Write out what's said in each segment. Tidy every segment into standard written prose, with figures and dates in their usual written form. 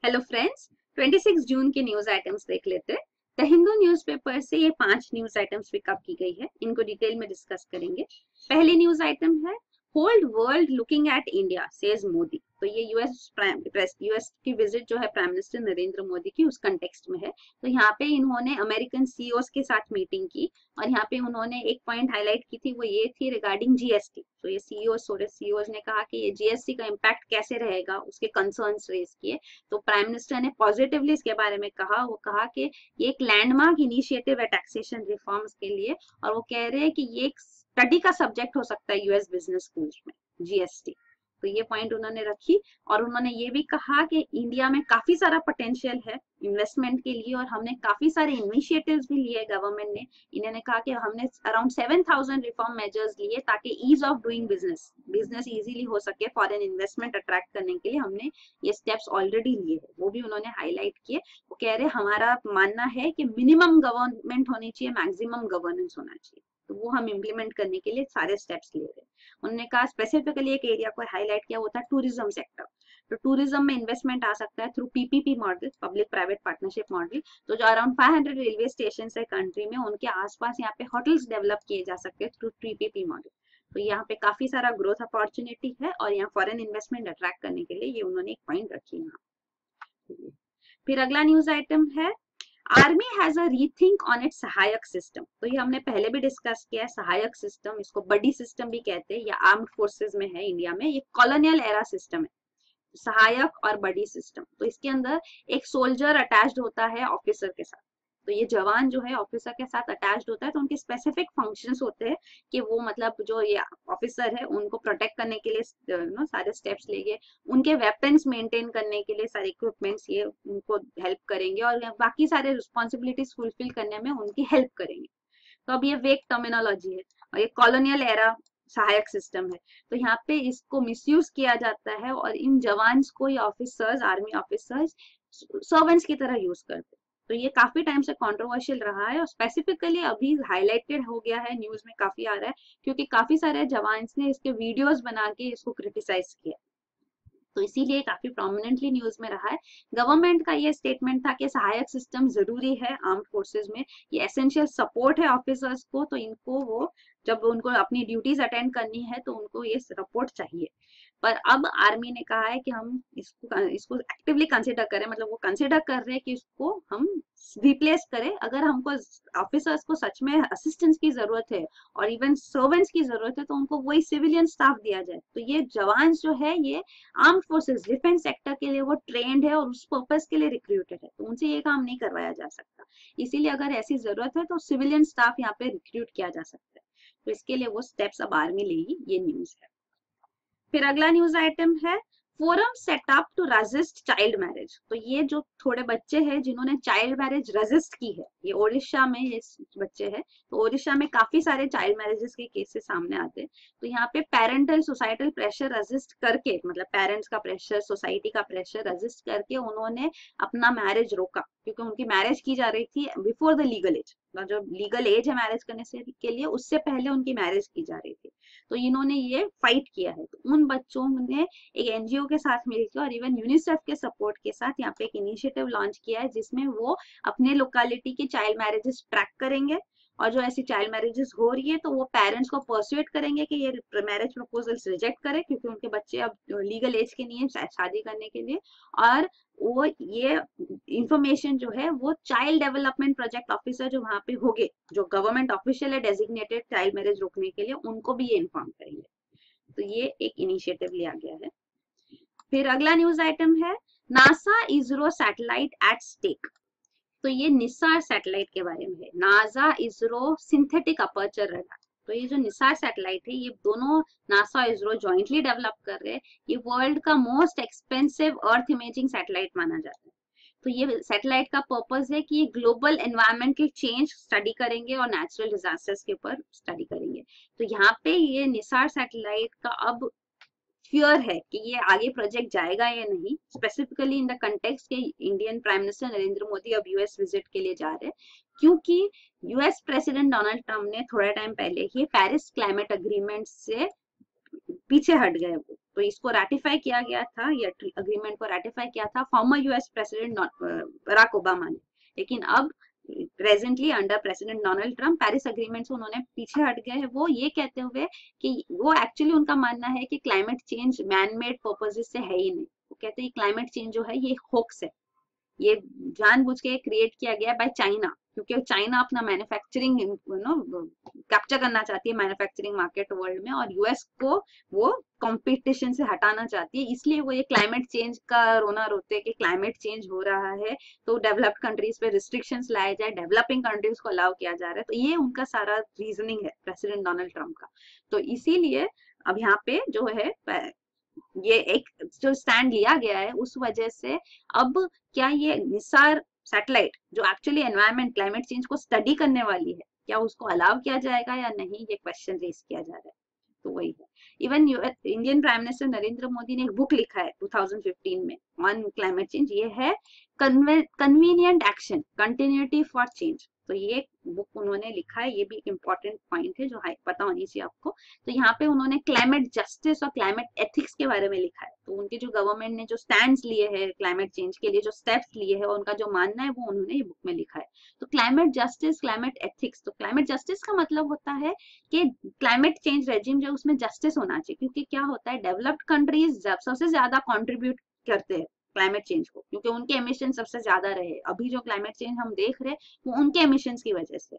Hello friends, 26 जून के news items देख लेते हैं। द हिंदू न्यूज़पेपर से ये 5 न्यूज आइटम्स पिकअप की गई है, इनको डिटेल में डिस्कस करेंगे। पहली न्यूज आइटम है hold world looking at India says Modi. तो ये यूएस की विजिट जो है प्राइम मिनिस्टर नरेंद्र मोदी की, उस कंटेक्स्ट में है। तो यहाँ पे इन्होंने अमेरिकन सीईओज के साथ मीटिंग की और यहाँ पे उन्होंने एक पॉइंट हाईलाइट की थी, वो ये थी रिगार्डिंग जीएसटी। तो ये सीईओज ने कहा कि ये जीएसटी का इम्पैक्ट कैसे रहेगा, उसके कंसर्न्स रेज किए। तो प्राइम मिनिस्टर ने पॉजिटिवली इसके बारे में कहा। वो कहा कि ये एक लैंडमार्क इनिशिएटिव है टैक्सेशन रिफॉर्म्स के लिए, और वो कह रहे हैं कि ये एक स्टडी का सब्जेक्ट हो सकता है यूएस बिजनेस स्कूल्स में, जीएसटी। तो ये पॉइंट उन्होंने रखी। और उन्होंने ये भी कहा कि इंडिया में काफी सारा पोटेंशियल है इन्वेस्टमेंट के लिए, और हमने काफी सारे इनिशिएटिव्स भी लिए गवर्नमेंट ने। इन्होंने कहा कि हमने अराउंड 7,000 रिफॉर्म मेजर्स लिए ताकि ease of doing business easily हो सके। फॉरेन इन्वेस्टमेंट अट्रैक्ट करने के लिए हमने ये स्टेप्स ऑलरेडी लिए हैं, वो भी उन्होंने हाईलाइट किए। वो कह रहे हमारा मानना है कि मिनिमम गवर्नमेंट होनी चाहिए, मैक्सिमम गवर्नेंस होना चाहिए, तो वो हम इम्प्लीमेंट करने के लिए सारे स्टेप्स ले रहे हैं। उन्होंने कहा स्पेसिफिकली एक एरिया को हाईलाइट किया, वो था टूरिज्म सेक्टर। तो टूरिज्म में इन्वेस्टमेंट आ सकता है through PPP model, public private partnership model. तो जो अराउंड 500 रेलवे स्टेशन है कंट्री में, उनके आसपास यहाँ पे होटल्स डेवलप किए जा सकते हैं थ्रू पीपीपी मॉडल। तो यहाँ पे काफी सारा ग्रोथ अपॉर्चुनिटी है, और यहाँ फॉरेन इन्वेस्टमेंट अट्रैक्ट करने के लिए ये उन्होंने एक पॉइंट रखी यहाँ। फिर अगला न्यूज आइटम है army has a rethink on it's सहायक सिस्टम। तो ये हमने पहले भी डिस्कस किया है। सहायक सिस्टम, इसको बडी सिस्टम भी कहते हैं, या आर्म्ड फोर्सेस में है इंडिया में। ये कॉलोनियल एरा सिस्टम है, सहायक और बडी सिस्टम। तो इसके अंदर एक सोल्जर अटैच्ड होता है ऑफिसर के साथ। तो ये जवान जो है ऑफिसर के साथ अटैच्ड होता है, तो उनके स्पेसिफिक फंक्शंस होते हैं कि वो मतलब जो ये ऑफिसर है उनको प्रोटेक्ट करने के लिए सारे स्टेप्स लेंगे, उनके वेपन्स मेंटेन करने के लिए सारे इक्विपमेंट्स ये उनको हेल्प करेंगे, और बाकी सारे रिस्पॉन्सिबिलिटीज फुलफिल करने में उनकी हेल्प करेंगे। तो अब ये वेग टर्मिनोलॉजी है, और ये कॉलोनियल एरा सहायक सिस्टम है। तो यहाँ पे इसको मिसयूज किया जाता है, और इन जवान्स को ये ऑफिसर्स, आर्मी ऑफिसर्स सर्वेंट्स की तरह यूज करते हैं। तो ये काफी टाइम से कंट्रोवर्शियल रहा है, और स्पेसिफिकली अभी हाईलाइटेड हो गया है, न्यूज में काफी आ रहा है, क्योंकि काफी सारे जवान्स ने इसके वीडियोस बना के इसको क्रिटिसाइज किया। तो इसीलिए काफी प्रोमिनेंटली न्यूज में रहा है। गवर्नमेंट का ये स्टेटमेंट था कि सहायक सिस्टम जरूरी है आर्म्ड फोर्सेस में, ये एसेंशियल सपोर्ट है ऑफिसर्स को। तो इनको वो जब उनको अपनी ड्यूटीज अटेंड करनी है तो उनको ये सपोर्ट चाहिए। पर अब आर्मी ने कहा है कि हम इसको एक्टिवली कंसिडर करें, मतलब वो कंसिडर कर रहे हैं कि इसको हम रिप्लेस करें। अगर हमको ऑफिसर्स को सच में असिस्टेंस की जरूरत है और इवन सर्वेंट्स की जरूरत है, तो उनको वही सिविलियन स्टाफ दिया जाए। तो ये जवान जो है ये आर्म्ड फोर्सेस डिफेंस सेक्टर के लिए वो ट्रेंड है और उस पर्पस के लिए रिक्रूटेड है, तो उनसे ये काम नहीं करवाया जा सकता। इसीलिए अगर ऐसी जरूरत है तो सिविलियन स्टाफ यहाँ पे रिक्रूट किया जा सकता है। तो इसके लिए वो स्टेप्स अब आर्मी लेगी, ये न्यूज है। फिर अगला न्यूज आइटम है forum set up to resist child marriage. तो ये जो थोड़े बच्चे हैं जिन्होंने चाइल्ड मैरिज रेजिस्ट की है, ये ओडिशा में ये बच्चे हैं। तो ओडिशा में काफी सारे चाइल्ड मैरिजेस के केसेस सामने आते हैं। तो यहाँ पे पेरेंटल सोसाइटल प्रेशर रेजिस्ट करके, मतलब पेरेंट्स का प्रेशर, सोसाइटी का प्रेशर रेजिस्ट करके उन्होंने अपना मैरिज रोका, क्योंकि उनकी मैरिज की जा रही थी बिफोर द लीगल एज। जो लीगल एज है मैरिज करने से के लिए, उससे पहले उनकी मैरिज की जा रही थी। तो इन्होंने ये फाइट किया है। तो उन बच्चों ने एक एनजीओ के साथ मिलकर और इवन यूनिसेफ के सपोर्ट के साथ यहाँ पे एक इनिशिएटिव लॉन्च किया है, जिसमें वो अपने लोकेलिटी की चाइल्ड मैरिजेस ट्रैक करेंगे, और जो ऐसी चाइल्ड मैरिजेस हो रही है तो वो पेरेंट्स को परसुएट करेंगे कि ये मैरिज प्रपोजल्स रिजेक्ट करें, क्योंकि उनके बच्चे अब लीगल एज के नहीं है शादी करने के लिए। और वो ये इंफॉर्मेशन जो है वो चाइल्ड डेवलपमेंट प्रोजेक्ट ऑफिसर जो वहां पे होंगे, जो गवर्नमेंट ऑफिशियल है डेजिग्नेटेड चाइल्ड मैरिज रोकने के लिए, उनको भी ये इन्फॉर्म करेंगे। तो ये एक इनिशिएटिव लिया गया है। फिर अगला न्यूज आइटम है NASA ISRO satellite at stake. तो ये निसार सैटेलाइट के बारे में है। NASA ISRO synthetic aperture radar. तो ये जो निसार सैटेलाइट है, ये दोनों नासा और इसरो जॉइंटली डेवलप कर रहे हैं। ये वर्ल्ड का मोस्ट एक्सपेंसिव अर्थ इमेजिंग सैटेलाइट माना जाता है। तो ये सैटेलाइट का पर्पस है कि ये ग्लोबल एनवायरमेंटल चेंज स्टडी करेंगे और नेचुरल डिजास्टर्स के ऊपर स्टडी करेंगे। तो यहाँ पे ये निसार सैटेलाइट का अब फियर है कि ये आगे प्रोजेक्ट जाएगा या नहीं, स्पेसिफिकली इन द कंटेक्स्ट के Indian prime minister Narendra Modi अब यूएस विजिट के लिए जा रहे हैं, क्योंकि यूएस प्रेसिडेंट डोनाल्ड ट्रम्प ने थोड़ा टाइम पहले ही पेरिस क्लाइमेट अग्रीमेंट से पीछे हट गए वो। तो इसको रैटिफाई किया गया था, ये अग्रीमेंट को रैटिफाई किया था former US president Barack Obama ने। लेकिन अब presently under president Donald Trump Paris agreement से उन्होंने पीछे हट गए हैं, वो ये कहते हुए कि वो एक्चुअली उनका मानना है कि climate change man made purposes से है ही नहीं। वो कहते हैं क्लाइमेट चेंज जो है ये होक्स है, ये जानबूझ के क्रिएट किया गया बाय चाइना, क्योंकि चाइना अपना मैन्युफैक्चरिंग कैप्चर करना चाहती है मैन्युफैक्चरिंग मार्केट वर्ल्ड में, और यूएस को वो कंपटीशन से हटाना चाहती है। इसलिए वो ये क्लाइमेट चेंज का रोना रोते हैं कि क्लाइमेट चेंज हो रहा है तो डेवलप्ड कंट्रीज पे रिस्ट्रिक्शंस लाए जाए, डेवलपिंग कंट्रीज को अलाउ किया जा रहा है। तो ये उनका सारा रीजनिंग है प्रेसिडेंट डोनाल्ड ट्रम्प का। तो इसीलिए अब यहाँ पे जो है ये एक जो स्टैंड लिया गया है, उस वजह से अब क्या ये निसार सैटेलाइट जो एक्चुअली एनवायरमेंट क्लाइमेट चेंज को स्टडी करने वाली है, क्या उसको अलाउ किया जाएगा या नहीं, ये क्वेश्चन रेज किया जा रहा है। तो वही है। Even Indian prime minister Narendra Modi ने एक बुक लिखा है 2015 में ऑन क्लाइमेट चेंज, ये है convenient action continuity for change. तो ये बुक उन्होंने लिखा है, ये भी एक इम्पोर्टेंट पॉइंट है जो पता होनी चाहिए आपको। तो यहाँ पे उन्होंने क्लाइमेट जस्टिस और क्लाइमेट एथिक्स के बारे में लिखा है। तो उनके जो गवर्नमेंट ने जो स्टैंड्स लिए हैं क्लाइमेट चेंज के लिए, जो स्टेप्स लिए हैं, उनका जो मानना है वो उन्होंने ये बुक में लिखा है। तो क्लाइमेट जस्टिस क्लाइमेट एथिक्स, तो क्लाइमेट जस्टिस का मतलब होता है कि क्लाइमेट चेंज रेजिम जो उसमें जस्टिस होना चाहिए, क्योंकि क्या होता है डेवलप्ड कंट्रीज सबसे ज्यादा कॉन्ट्रीब्यूट करते हैं क्लाइमेट चेंज को, क्योंकि उनके एमिशन सबसे ज्यादा रहे। अभी जो क्लाइमेट चेंज हम देख रहे हैं वो उनके एमिशंस की वजह से,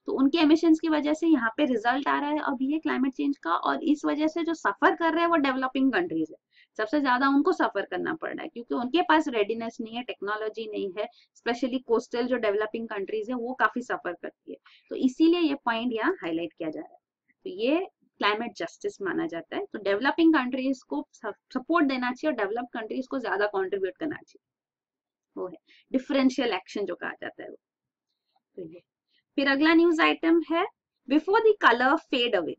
तो उनके एमिशंस की वजह से यहाँ पे रिजल्ट आ रहा है अब ये क्लाइमेट चेंज का, और इस वजह से जो सफर कर रहे हैं वो डेवलपिंग कंट्रीज है। सबसे ज्यादा उनको सफर करना पड़ रहा है क्योंकि उनके पास रेडीनेस नहीं है, टेक्नोलॉजी नहीं है, स्पेशली कोस्टल जो डेवलपिंग कंट्रीज है वो काफी सफर करती है। तो इसीलिए ये पॉइंट यहाँ हाईलाइट किया जा रहा है। तो ये क्लाइमेट जस्टिस माना जाता है। तो डेवलपिंग कंट्रीज को सपोर्ट देना चाहिए और डेवलप कंट्रीज को ज्यादा कॉन्ट्रीब्यूट करना चाहिए, वो है डिफरेंशियल एक्शन जो कहा जाता है वो। तो ये फिर अगला न्यूज आइटम है before the colour fade away.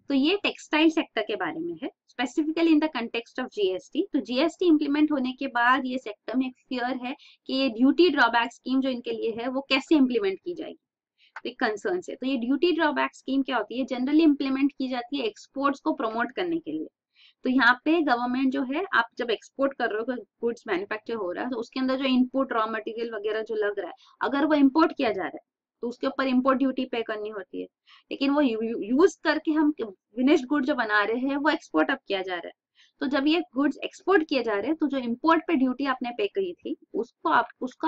तो ये टेक्सटाइल सेक्टर के बारे में है, specifically in the context of GST. तो जीएसटी इंप्लीमेंट होने के बाद ये सेक्टर में एक फियर है कि ये ड्यूटी ड्रॉबैक स्कीम जो इनके लिए है वो कैसे इंप्लीमेंट की जाएगी, तो एक कंसर्न है। तो ये ड्यूटी ड्रॉबैक स्कीम क्या होती है, जनरली इंप्लीमेंट की जाती है एक्सपोर्ट्स को प्रमोट करने के लिए। तो यहाँ पे गवर्नमेंट जो है, आप जब एक्सपोर्ट कर रहे हो, गुड्स मैन्युफैक्चर हो रहा है, तो उसके अंदर जो इनपुट रॉ मटेरियल वगैरह जो लग रहा है, अगर वो इम्पोर्ट किया जा रहा है तो उसके ऊपर इम्पोर्ट ड्यूटी पे करनी होती है। लेकिन वो यूज करके हम फिनिश्ड गुड जो बना रहे हैं वो एक्सपोर्ट अब किया जा रहा है। तो जब ये गुड्स एक्सपोर्ट किए जा रहे हैं तो जो इम्पोर्ट पे ड्यूटी आपने पे करी थी उसको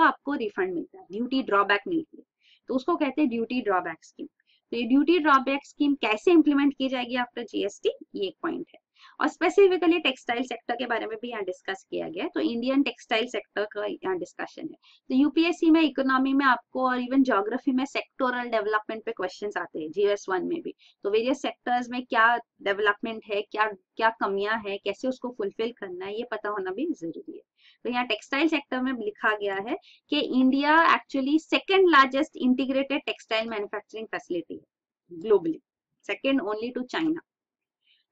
आपको रिफंड मिलता है, ड्यूटी ड्रॉबैक मिलती है। तो उसको कहते हैं ड्यूटी ड्रॉबैक स्कीम। तो ये ड्यूटी ड्रॉबैक स्कीम कैसे इंप्लीमेंट की जाएगी आफ्टर जीएसटी, ये एक पॉइंट है। और स्पेसिफिकली टेक्सटाइल सेक्टर के बारे में भी यहाँ डिस्कस किया गया है। तो इंडियन टेक्सटाइल सेक्टर का यहाँ डिस्कशन है। तो यूपीएससी में, इकोनॉमी में आपको और इवन ज्योग्राफी में सेक्टोरल डेवलपमेंट पे क्वेश्चंस आते हैं, जीएस1 में भी। तो वेरियस सेक्टर्स में क्या डेवलपमेंट है, क्या क्या कमियां है, कैसे उसको फुलफिल करना है, ये पता होना भी जरूरी है। तो यहाँ टेक्सटाइल सेक्टर में लिखा गया है कि India actually second largest integrated textile manufacturing facility है globally, second only to China.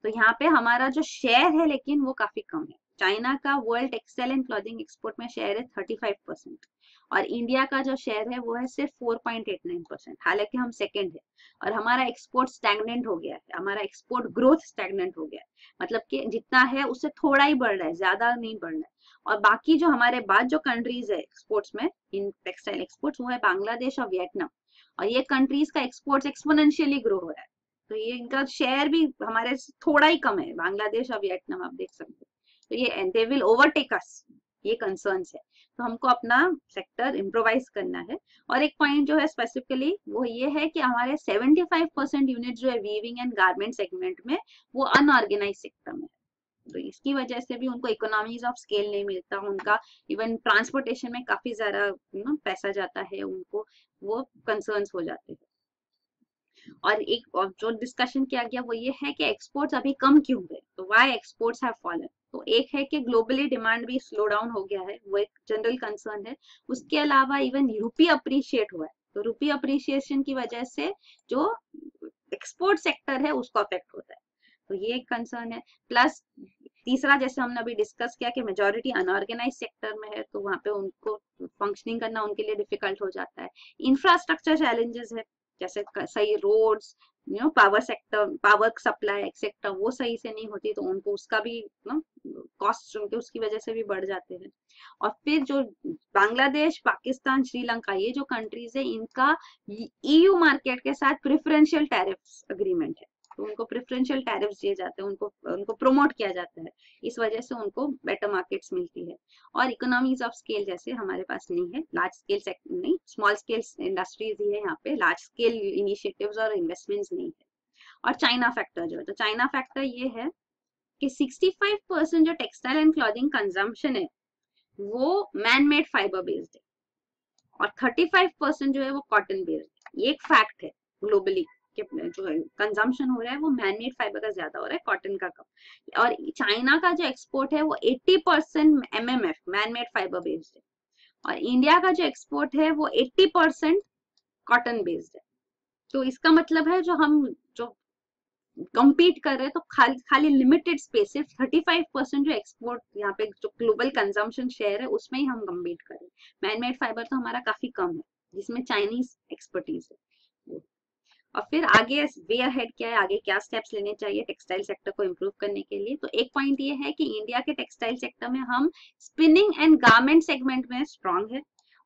तो यहाँ पे हमारा जो शेयर है लेकिन वो काफी कम है। चाइना का world textile and clothing export में शेयर है 35% और इंडिया का जो शेयर है वो है सिर्फ 4.89%। हालांकि हम सेकंड है और हमारा एक्सपोर्ट स्टैग्नेंट हो गया है, हमारा एक्सपोर्ट ग्रोथ स्टैग्नेंट हो गया है, मतलब कि जितना है उससे थोड़ा ही बढ़ रहा है, ज्यादा नहीं बढ़ रहा है। और बाकी जो हमारे बाद जो कंट्रीज है एक्सपोर्ट्स में, इन टेक्सटाइल एक्सपोर्ट्स, वो है बांग्लादेश और वियतनाम। और ये कंट्रीज का एक्सपोर्ट्स एक्सपोनेंशियली ग्रो हो रहा है। तो ये इनका शेयर भी हमारे थोड़ा ही कम है, बांग्लादेश और वियतनाम आप देख सकते हो। तो ये दे विल ओवरटेक अस, ये कंसर्न्स है। तो हमको अपना सेक्टर इम्प्रोवाइज करना है। और एक पॉइंट जो है स्पेसिफिकली वो ये है कि हमारे 75% यूनिट जो है वीविंग एंड गारमेंट सेगमेंट में वो अनऑर्गेनाइज सेक्टर में है। तो इसकी वजह से भी उनको इकोनॉमीज ऑफ स्केल नहीं मिलता, उनका इवन ट्रांसपोर्टेशन में काफी ज्यादा पैसा जाता है, उनको वो कंसर्न्स हो जाते हैं। और एक और जो डिस्कशन किया गया वो ये है कि एक्सपोर्ट्स अभी कम क्यों हुए, तो व्हाई एक्सपोर्ट्स हैव फॉलन। तो एक है कि ग्लोबली डिमांड भी स्लो डाउन हो गया है, वो एक जनरल कंसर्न है। उसके अलावा इवन रूपी अप्रिशिएट हुआ है, तो रूपी अप्रिशिएशन की वजह से जो एक्सपोर्ट सेक्टर है उसको अफेक्ट होता है, तो ये एक कंसर्न है। प्लस तीसरा, जैसे हमने अभी डिस्कस किया कि मेजॉरिटी अनऑर्गेनाइज सेक्टर में है, तो वहां पे उनको फंक्शनिंग करना उनके लिए डिफिकल्ट हो जाता है। इंफ्रास्ट्रक्चर चैलेंजेस है, जैसे सही roads, power sector, power supply etcetera वो सही से नहीं होती तो उनको उसका भी कॉस्ट उनके उसकी वजह से भी बढ़ जाते हैं। और फिर जो बांग्लादेश, पाकिस्तान, श्रीलंका, ये जो कंट्रीज है इनका ईयू मार्केट के साथ प्रेफरेंशियल टैरिफ्स अग्रीमेंट है, तो उनको प्रेफरेंशियल टैरिफ्स दिए जाते हैं, उनको उनको प्रमोट किया जाता है, इस वजह से उनको बेटर मार्केट्स मिलती है। और इकोनॉमीज ऑफ स्केल जैसे हमारे पास नहीं है, लार्ज स्केल सेक्टर नहीं, स्मॉल स्केल इंडस्ट्रीज ही है यहाँ पे, लार्ज स्केल इनिशिएटिव्स और इन्वेस्टमेंट्स नहीं है। और चाइना फैक्टर जो है, तो चाइना फैक्टर ये है कि 65% जो टेक्सटाइल एंड क्लॉथिंग कंजम्पशन है वो मैन मेड फाइबर बेस्ड है, और 35% जो है वो कॉटन बेस्ड है। ये एक फैक्ट है ग्लोबली, जो है कंजम्पशन हो रहा है वो मैनमेड फाइबर का ज्यादा हो रहा है, कॉटन का कम। और चाइना का जो एक्सपोर्ट है वो 80% MMF मैनमेड फाइबर बेस्ड है, और इंडिया का जो एक्सपोर्ट है वो 80% कॉटन बेस्ड है। तो इसका मतलब है जो हम जो कम्पीट कर रहे हैं तो खाली लिमिटेड स्पेस, सिर्फ 35% जो एक्सपोर्ट यहाँ पे जो ग्लोबल कंजम्पशन शेयर है उसमें ही हम कम्पीट कर रहे हैं। मैनमेड फाइबर तो हमारा काफी कम है जिसमें चाइनीज एक्सपर्टीज है। और फिर आगे वे अहेड क्या है, आगे क्या स्टेप्स लेने चाहिए टेक्सटाइल सेक्टर को इम्प्रूव करने के लिए। तो एक पॉइंट ये है कि इंडिया के टेक्सटाइल सेक्टर में हम स्पिनिंग एंड गारमेंट सेगमेंट में स्ट्रांग है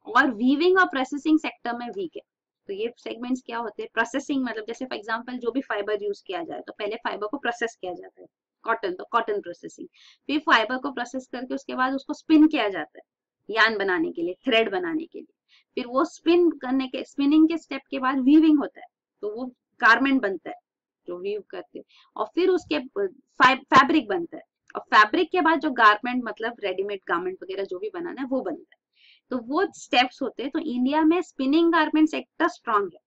और वीविंग और प्रोसेसिंग सेक्टर में वीक है। तो ये सेगमेंट्स क्या होते हैं, प्रोसेसिंग मतलब जैसे फॉर एग्जांपल जो भी फाइबर यूज किया जाए तो पहले फाइबर को प्रोसेस किया जाता है, कॉटन तो कॉटन प्रोसेसिंग, फिर फाइबर को प्रोसेस करके उसके बाद उसको स्पिन किया जाता है यान बनाने के लिए, थ्रेड बनाने के लिए, फिर वो स्पिन करने के स्पिनिंग के स्टेप के बाद वीविंग होता है, तो वो गारमेंट बनता है जो वीव करके, और फिर उसके फैब्रिक बनता है, और फैब्रिक के बाद जो गारमेंट मतलब रेडीमेड गारमेंट वगैरह जो भी बनाना है वो बनता है। तो वो स्टेप्स होते हैं। तो इंडिया में स्पिनिंग गारमेंट सेक्टर स्ट्रांग है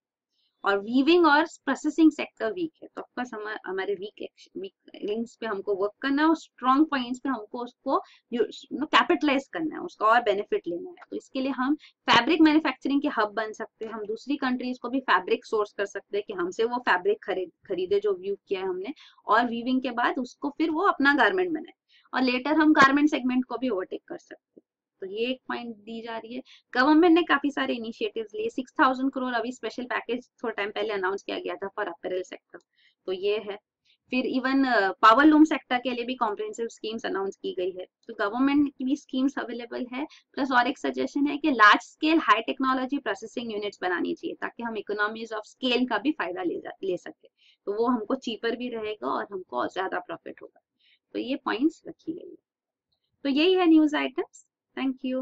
और वीविंग और प्रोसेसिंग सेक्टर वीक है। तो ऑफकोर्स हमारे वीक लिंक्स पे हमको वर्क करना है और स्ट्रॉन्ग पॉइंट्स पे हमको उसको कैपिटलाइज करना है, उसका और बेनिफिट लेना है। तो इसके लिए हम फैब्रिक मैन्युफैक्चरिंग के हब बन सकते हैं, हम दूसरी कंट्रीज को भी फैब्रिक सोर्स कर सकते हैं कि हमसे वो फैब्रिक खरीदे जो वीव किया है हमने, और वीविंग के बाद उसको फिर वो अपना गारमेंट बनाए, और लेटर हम गारमेंट सेगमेंट को भी ओवरटेक कर सकते हैं। तो ये एक पॉइंट दी जा रही है। गवर्नमेंट ने काफी सारे इनिशिएटिव्स लिए, 6000 करोड़ अभी स्पेशल पैकेज थोड़ा टाइम पहले अनाउंस किया गया था फॉर अपैरल सेक्टर, तो ये है। फिर इवन पावर लूम सेक्टर के लिए भी कॉम्प्रिहेंसिव स्कीम्स अनाउंस की गई है, तो गवर्नमेंट की भी स्कीम्स अवेलेबल है। प्लस और एक सजेशन है कि large scale high technology processing units बनानी चाहिए ताकि हम इकोनॉमीज ऑफ स्केल का भी फायदा ले सके, तो वो हमको चीपर भी रहेगा और हमको ज्यादा प्रॉफिट होगा। तो ये पॉइंट्स रखी गई है। तो यही है न्यूज आइटम्स। Thank you.